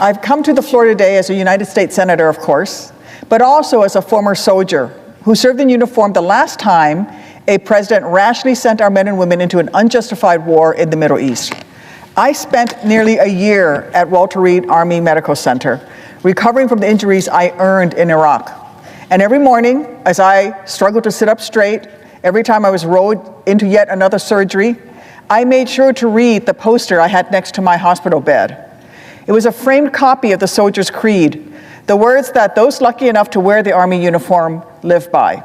I've come to the floor today as a United States Senator, of course, but also as a former soldier who served in uniform the last time a president rashly sent our men and women into an unjustified war in the Middle East. I spent nearly a year at Walter Reed Army Medical Center, recovering from the injuries I earned in Iraq. And every morning, as I struggled to sit up straight, every time I was rolled into yet another surgery, I made sure to read the poster I had next to my hospital bed. It was a framed copy of the Soldier's Creed, the words that those lucky enough to wear the Army uniform live by.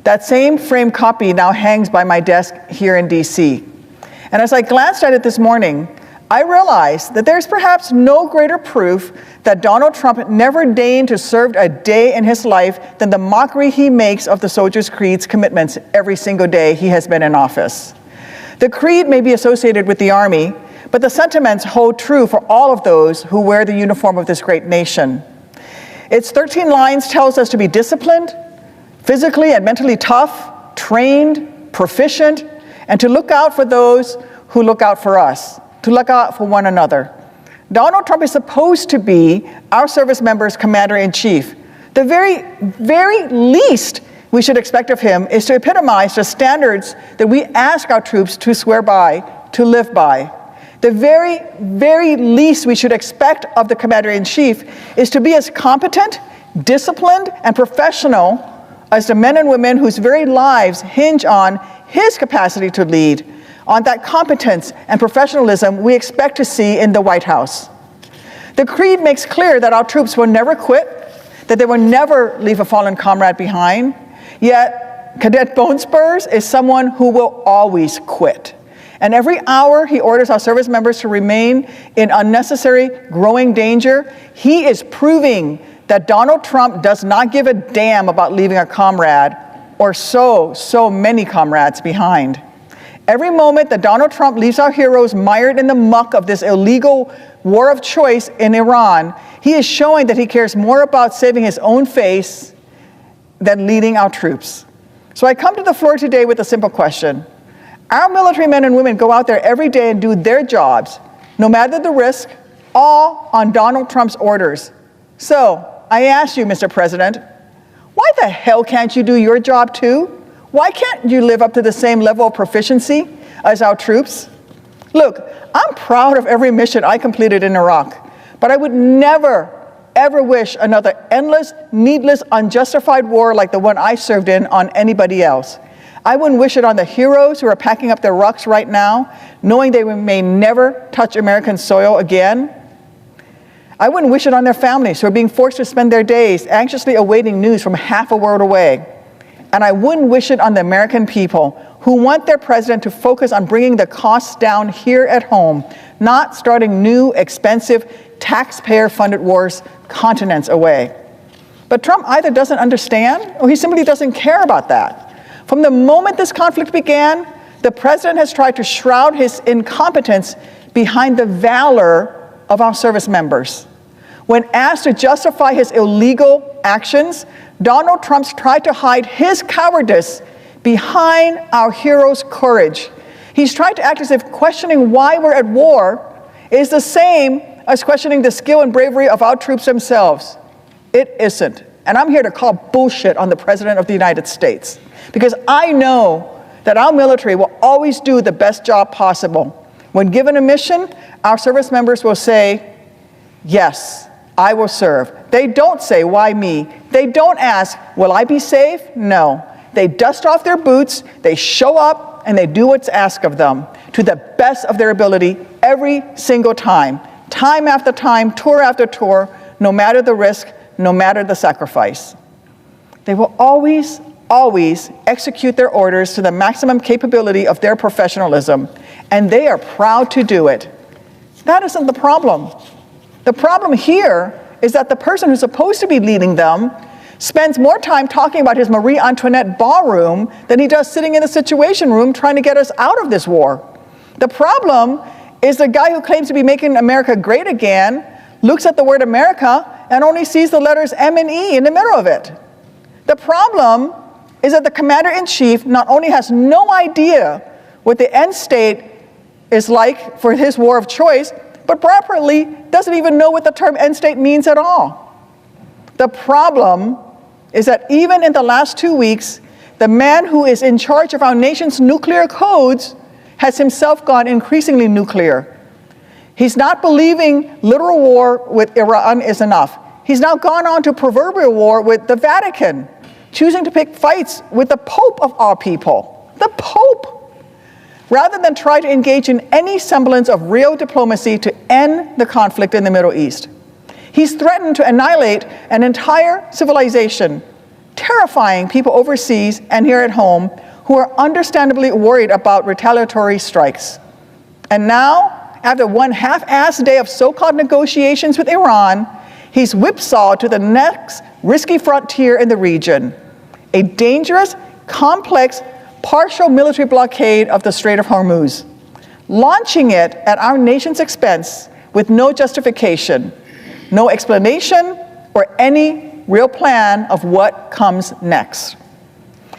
That same framed copy now hangs by my desk here in DC. And as I glanced at it this morning, I realized that there's perhaps no greater proof that Donald Trump never deigned to serve a day in his life than the mockery he makes of the Soldier's Creed's commitments every single day he has been in office. The creed may be associated with the Army, but the sentiments hold true for all of those who wear the uniform of this great nation. Its 13 lines tells us to be disciplined, physically and mentally tough, trained, proficient, and to look out for those who look out for us, to look out for one another. Donald Trump is supposed to be our service members' commander-in-chief. The very least we should expect of him is to epitomize the standards that we ask our troops to swear by, to live by. The very least we should expect of the commander-in-chief is to be as competent, disciplined, and professional as the men and women whose very lives hinge on his capacity to lead, on that competence and professionalism we expect to see in the White House. The Creed makes clear that our troops will never quit, that they will never leave a fallen comrade behind, yet Cadet Bone Spurs is someone who will always quit. And every hour he orders our service members to remain in unnecessary growing danger, he is proving that Donald Trump does not give a damn about leaving a comrade or so many comrades behind. Every moment that Donald Trump leaves our heroes mired in the muck of this illegal war of choice in Iran, he is showing that he cares more about saving his own face than leading our troops. So I come to the floor today with a simple question. Our military men and women go out there every day and do their jobs, no matter the risk, all on Donald Trump's orders. So I ask you, Mr. President, why the hell can't you do your job too? Why can't you live up to the same level of proficiency as our troops? Look, I'm proud of every mission I completed in Iraq, but I would never, ever wish another endless, needless, unjustified war like the one I served in on anybody else. I wouldn't wish it on the heroes who are packing up their rucks right now, knowing they may never touch American soil again. I wouldn't wish it on their families who are being forced to spend their days anxiously awaiting news from half a world away. And I wouldn't wish it on the American people who want their president to focus on bringing the costs down here at home, not starting new, expensive, taxpayer-funded wars continents away. But Trump either doesn't understand or he simply doesn't care about that. From the moment this conflict began, the president has tried to shroud his incompetence behind the valor of our service members. When asked to justify his illegal actions, Donald Trump's tried to hide his cowardice behind our heroes' courage. He's tried to act as if questioning why we're at war is the same as questioning the skill and bravery of our troops themselves. It isn't. And I'm here to call bullshit on the President of the United States, because I know that our military will always do the best job possible. When given a mission, our service members will say, yes, I will serve. They don't say, why me? They don't ask, will I be safe? No. They dust off their boots, they show up, and they do what's asked of them to the best of their ability every single time after time, tour after tour, no matter the risk, no matter the sacrifice. They will always execute their orders to the maximum capability of their professionalism, and they are proud to do it. That isn't the problem. The problem here is that the person who's supposed to be leading them spends more time talking about his Marie Antoinette ballroom than he does sitting in the Situation Room trying to get us out of this war. The problem is the guy who claims to be making America great again looks at the word America and only sees the letters M and E in the middle of it. The problem is that the commander-in-chief not only has no idea what the end state is like for his war of choice, but properly doesn't even know what the term end state means at all. The problem is that even in the last 2 weeks, the man who is in charge of our nation's nuclear codes has himself gone increasingly nuclear. He's not believing literal war with Iran is enough. He's now gone on to proverbial war with the Vatican, choosing to pick fights with the Pope of all people. The Pope! Rather than try to engage in any semblance of real diplomacy to end the conflict in the Middle East. He's threatened to annihilate an entire civilization, terrifying people overseas and here at home who are understandably worried about retaliatory strikes. And now, after one half-assed day of so-called negotiations with Iran, he's whipsawed to the next risky frontier in the region, a dangerous, complex, partial military blockade of the Strait of Hormuz, launching it at our nation's expense with no justification, no explanation, or any real plan of what comes next.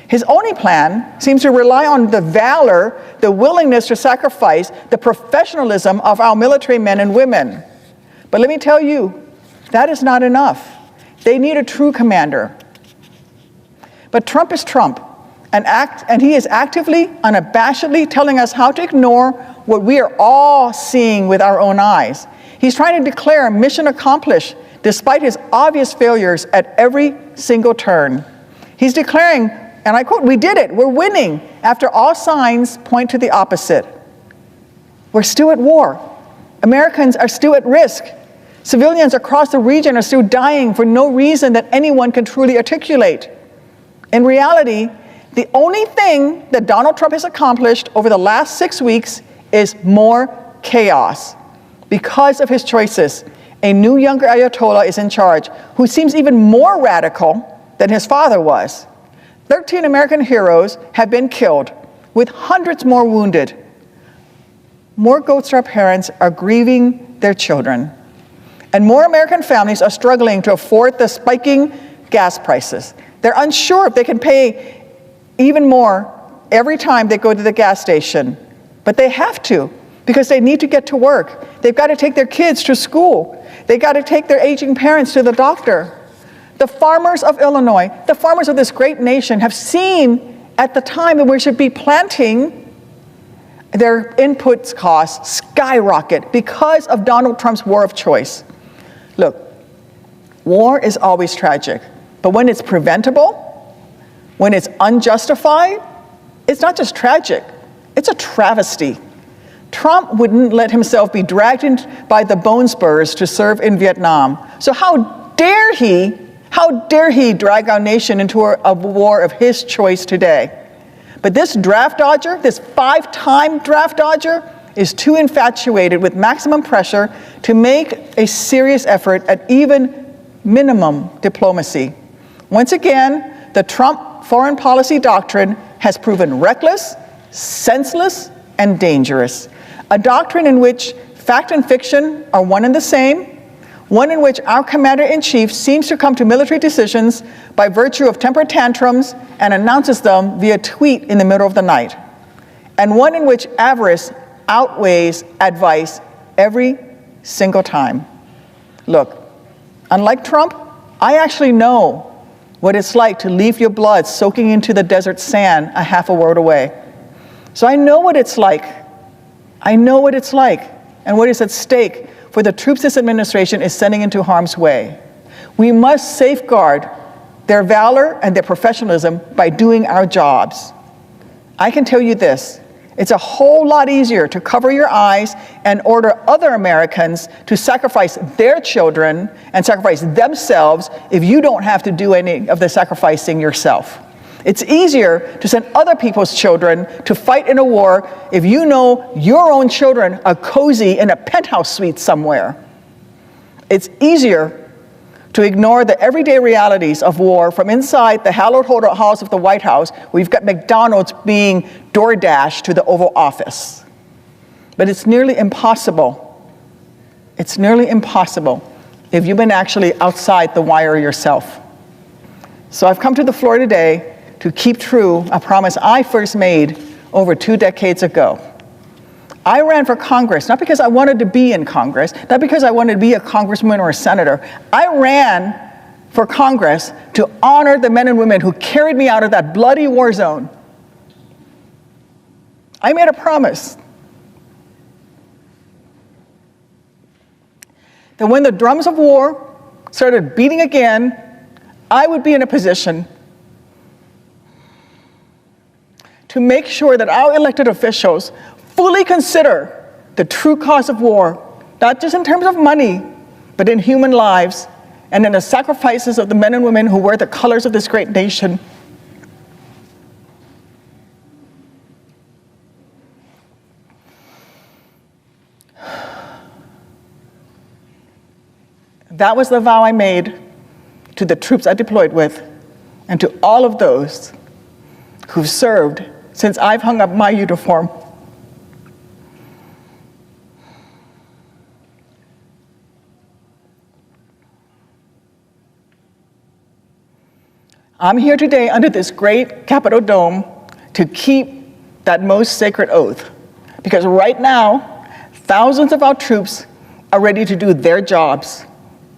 His only plan seems to rely on the valor, the willingness to sacrifice, the professionalism of our military men and women. But let me tell you, that is not enough. They need a true commander. But Trump is Trump, and he is actively, unabashedly telling us how to ignore what we are all seeing with our own eyes. He's trying to declare mission accomplished despite his obvious failures at every single turn. He's declaring, and I quote, "We did it, we're winning," after all signs point to the opposite. We're still at war. Americans are still at risk. Civilians across the region are still dying for no reason that anyone can truly articulate. In reality, the only thing that Donald Trump has accomplished over the last 6 weeks is more chaos. Because of his choices, a new younger Ayatollah is in charge, who seems even more radical than his father was. 13 American heroes have been killed, with hundreds more wounded. More Gold Star parents are grieving their children. And more American families are struggling to afford the spiking gas prices. They're unsure if they can pay even more every time they go to the gas station. But they have to, because they need to get to work. They've got to take their kids to school. They've got to take their aging parents to the doctor. The farmers of Illinois, the farmers of this great nation, have seen at the time that we should be planting, their input costs skyrocket because of Donald Trump's war of choice. Look, war is always tragic, but when it's preventable, when it's unjustified, it's not just tragic, it's a travesty. Trump wouldn't let himself be dragged in by the bone spurs to serve in Vietnam. So how dare he drag our nation into a war of his choice today? But this draft dodger, this 5-time draft dodger, is too infatuated with maximum pressure to make a serious effort at even minimum diplomacy. Once again, the Trump foreign policy doctrine has proven reckless, senseless, and dangerous. A doctrine in which fact and fiction are one and the same, one in which our commander-in-chief seems to come to military decisions by virtue of temper tantrums and announces them via tweet in the middle of the night, and one in which avarice outweighs advice every single time. Look, unlike Trump, I actually know what it's like to leave your blood soaking into the desert sand a half a world away. So I know what it's like. I know what it's like and what is at stake for the troops this administration is sending into harm's way. We must safeguard their valor and their professionalism by doing our jobs. I can tell you this, it's a whole lot easier to cover your eyes and order other Americans to sacrifice their children and sacrifice themselves if you don't have to do any of the sacrificing yourself. It's easier to send other people's children to fight in a war if you know your own children are cozy in a penthouse suite somewhere. It's easier to ignore the everyday realities of war from inside the hallowed halls of the White House, where you've got McDonald's being door-dashed to the Oval Office. But it's nearly impossible. It's nearly impossible if you've been actually outside the wire yourself. So I've come to the floor today to keep true a promise I first made over 2 decades ago. I ran for Congress, not because I wanted to be in Congress, not because I wanted to be a congressman or a senator. I ran for Congress to honor the men and women who carried me out of that bloody war zone. I made a promise that when the drums of war started beating again, I would be in a position to make sure that our elected officials fully consider the true cause of war, not just in terms of money, but in human lives and in the sacrifices of the men and women who wear the colors of this great nation. That was the vow I made to the troops I deployed with and to all of those who've served since I've hung up my uniform. I'm here today under this great Capitol dome to keep that most sacred oath, because right now, thousands of our troops are ready to do their jobs,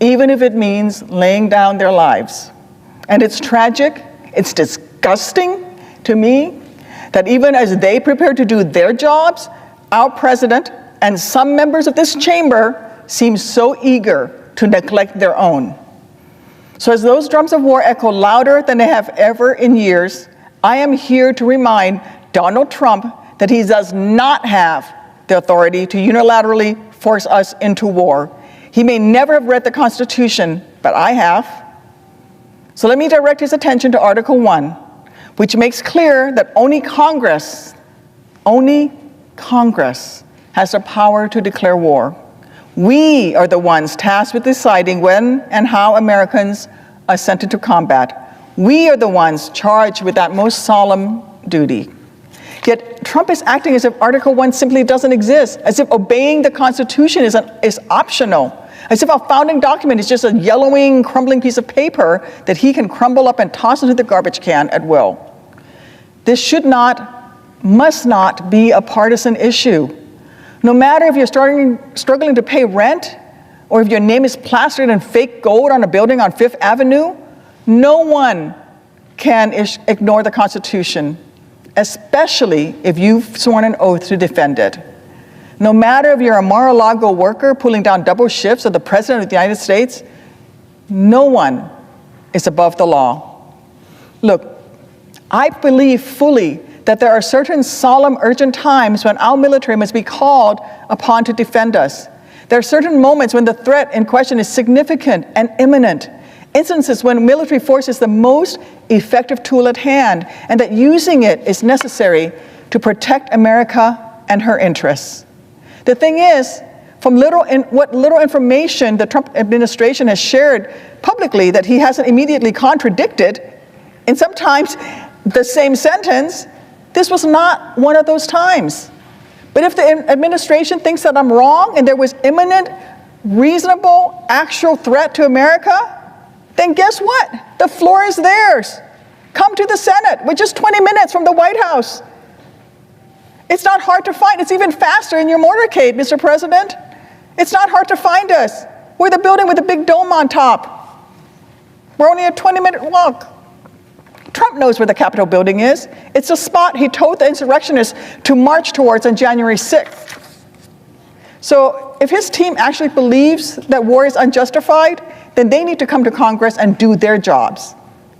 even if it means laying down their lives. And it's tragic, it's disgusting to me that even as they prepare to do their jobs, our president and some members of this chamber seem so eager to neglect their own. So as those drums of war echo louder than they have ever in years, I am here to remind Donald Trump that he does not have the authority to unilaterally force us into war. He may never have read the Constitution, but I have. So let me direct his attention to Article 1, which makes clear that only Congress has the power to declare war. We are the ones tasked with deciding when and how Americans are sent into combat. We are the ones charged with that most solemn duty. Yet Trump is acting as if Article 1 simply doesn't exist, as if obeying the Constitution is optional, as if our founding document is just a yellowing, crumbling piece of paper that he can crumble up and toss into the garbage can at will. This must not be a partisan issue. No matter if you're struggling to pay rent, or if your name is plastered in fake gold on a building on Fifth Avenue, no one can ignore the Constitution, especially if you've sworn an oath to defend it. No matter if you're a Mar-a-Lago worker pulling down double shifts or the President of the United States, no one is above the law. Look, I believe fully that there are certain solemn, urgent times when our military must be called upon to defend us. There are certain moments when the threat in question is significant and imminent, instances when military force is the most effective tool at hand, and that using it is necessary to protect America and her interests. The thing is, from what little information the Trump administration has shared publicly that he hasn't immediately contradicted, and sometimes the same sentence, this was not one of those times. But if the administration thinks that I'm wrong and there was imminent, reasonable, actual threat to America, then guess what? The floor is theirs. Come to the Senate. We're just 20 minutes from the White House. It's not hard to find. It's even faster in your motorcade, Mr. President. It's not hard to find us. We're the building with a big dome on top. We're only a 20-minute walk. Trump knows where the Capitol building is. It's the spot he told the insurrectionists to march towards on January 6th. So if his team actually believes that war is unjustified, then they need to come to Congress and do their jobs.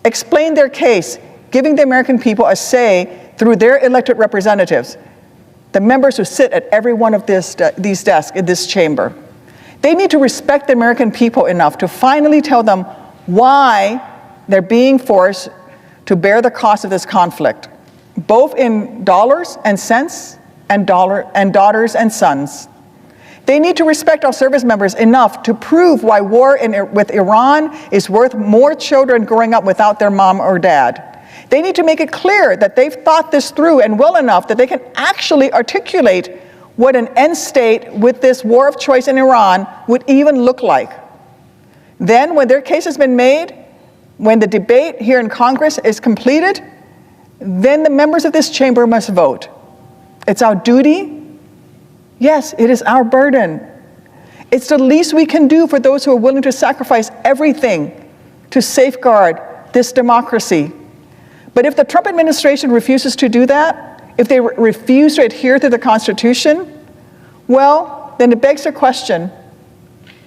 Explain their case, giving the American people a say through their elected representatives, the members who sit at every one of these desks in this chamber. They need to respect the American people enough to finally tell them why they're being forced to bear the cost of this conflict, both in dollars and cents and daughters and sons. They need to respect our service members enough to prove why war with Iran is worth more children growing up without their mom or dad. They need to make it clear that they've thought this through and well enough that they can actually articulate what an end state with this war of choice in Iran would even look like. Then, when their case has been made, when the debate here in Congress is completed, then the members of this chamber must vote. It's our duty Yes, it is our burden. It's the least we can do for those who are willing to sacrifice everything to safeguard this democracy. But if the Trump administration refuses to do that, if they refuse to adhere to the Constitution, well, then it begs the question,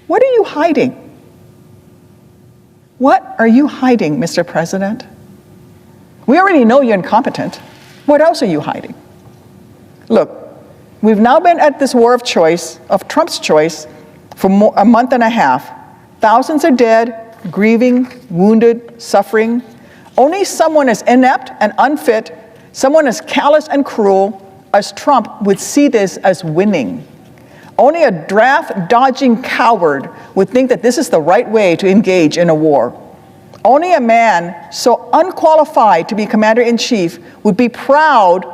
what are you hiding? What are you hiding, Mr. President? We already know you're incompetent. What else are you hiding? Look, we've now been at this war of choice, of Trump's choice, for a month and a half. Thousands are dead, grieving, wounded, suffering. Only someone as inept and unfit, someone as callous and cruel as Trump would see this as winning. Only a draft-dodging coward would think that this is the right way to engage in a war. Only a man so unqualified to be commander-in-chief would be proud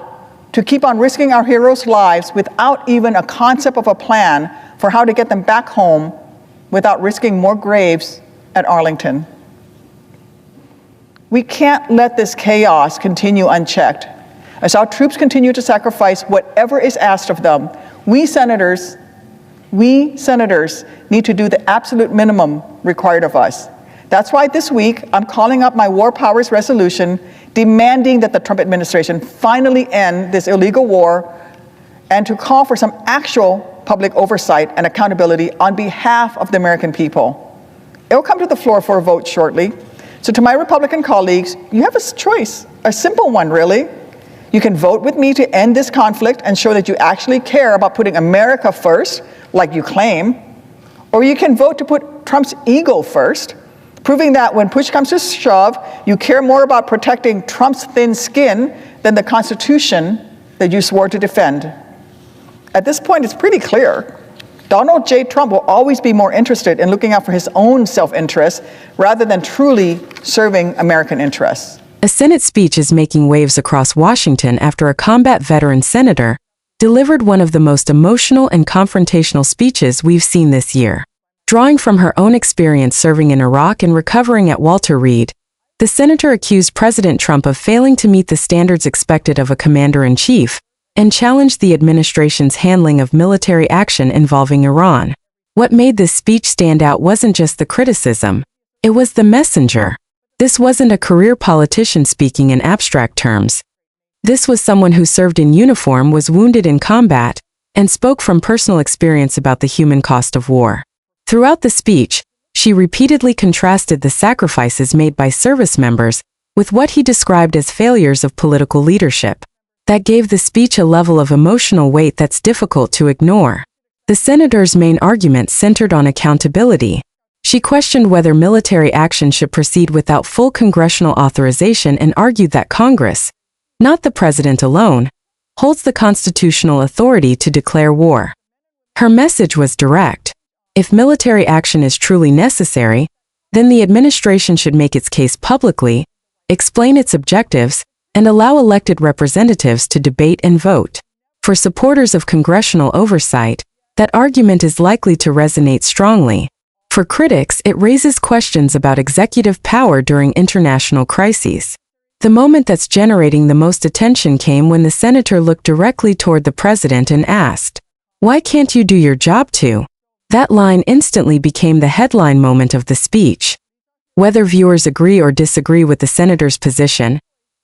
to keep on risking our heroes' lives without even a concept of a plan for how to get them back home without risking more graves at Arlington. We can't let this chaos continue unchecked. As our troops continue to sacrifice whatever is asked of them, we senators need to do the absolute minimum required of us. That's why this week I'm calling up my War Powers resolution demanding that the Trump administration finally end this illegal war and to call for some actual public oversight and accountability on behalf of the American people. It will come to the floor for a vote shortly. So to my Republican colleagues, you have a choice, a simple one really. You can vote with me to end this conflict and show that you actually care about putting America first, like you claim, or you can vote to put Trump's ego first, proving that when push comes to shove, you care more about protecting Trump's thin skin than the Constitution that you swore to defend. At this point, it's pretty clear. Donald J. Trump will always be more interested in looking out for his own self-interest rather than truly serving American interests. A Senate speech is making waves across Washington after a combat veteran senator delivered one of the most emotional and confrontational speeches we've seen this year. Drawing from her own experience serving in Iraq and recovering at Walter Reed, the senator accused President Trump of failing to meet the standards expected of a commander-in-chief and challenged the administration's handling of military action involving Iran. What made this speech stand out wasn't just the criticism, it was the messenger. This wasn't a career politician speaking in abstract terms. This was someone who served in uniform, was wounded in combat, and spoke from personal experience about the human cost of war. Throughout the speech, she repeatedly contrasted the sacrifices made by service members with what he described as failures of political leadership. That gave the speech a level of emotional weight that's difficult to ignore. The senator's main argument centered on accountability. She questioned whether military action should proceed without full congressional authorization and argued that Congress, not the president alone, holds the constitutional authority to declare war. Her message was direct. If military action is truly necessary, then the administration should make its case publicly, explain its objectives, and allow elected representatives to debate and vote. For supporters of congressional oversight, that argument is likely to resonate strongly. For critics, it raises questions about executive power during international crises. The moment that's generating the most attention came when the senator looked directly toward the president and asked, "Why can't you do your job too?" That line instantly became the headline moment of the speech. Whether viewers agree or disagree with the senator's position,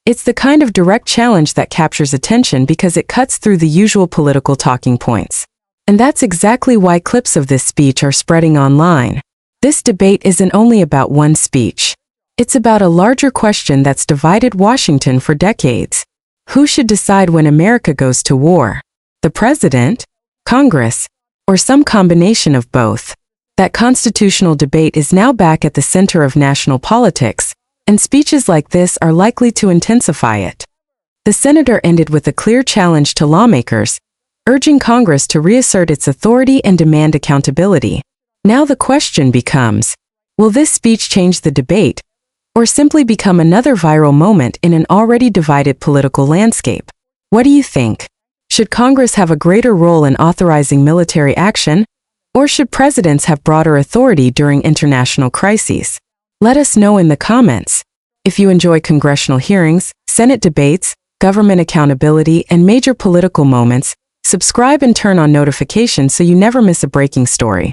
it's the kind of direct challenge that captures attention because it cuts through the usual political talking points. And that's exactly why clips of this speech are spreading online. This debate isn't only about one speech. It's about a larger question that's divided Washington for decades. Who should decide when America goes to war? The president? Congress? Or some combination of both? That constitutional debate is now back at the center of national politics, and speeches like this are likely to intensify it. The senator ended with a clear challenge to lawmakers, urging Congress to reassert its authority and demand accountability. Now the question becomes, will this speech change the debate, or simply become another viral moment in an already divided political landscape? What do you think? Should Congress have a greater role in authorizing military action, or should presidents have broader authority during international crises? Let us know in the comments. If you enjoy congressional hearings, Senate debates, government accountability, and major political moments, Subscribe and turn on notifications so you never miss a breaking story.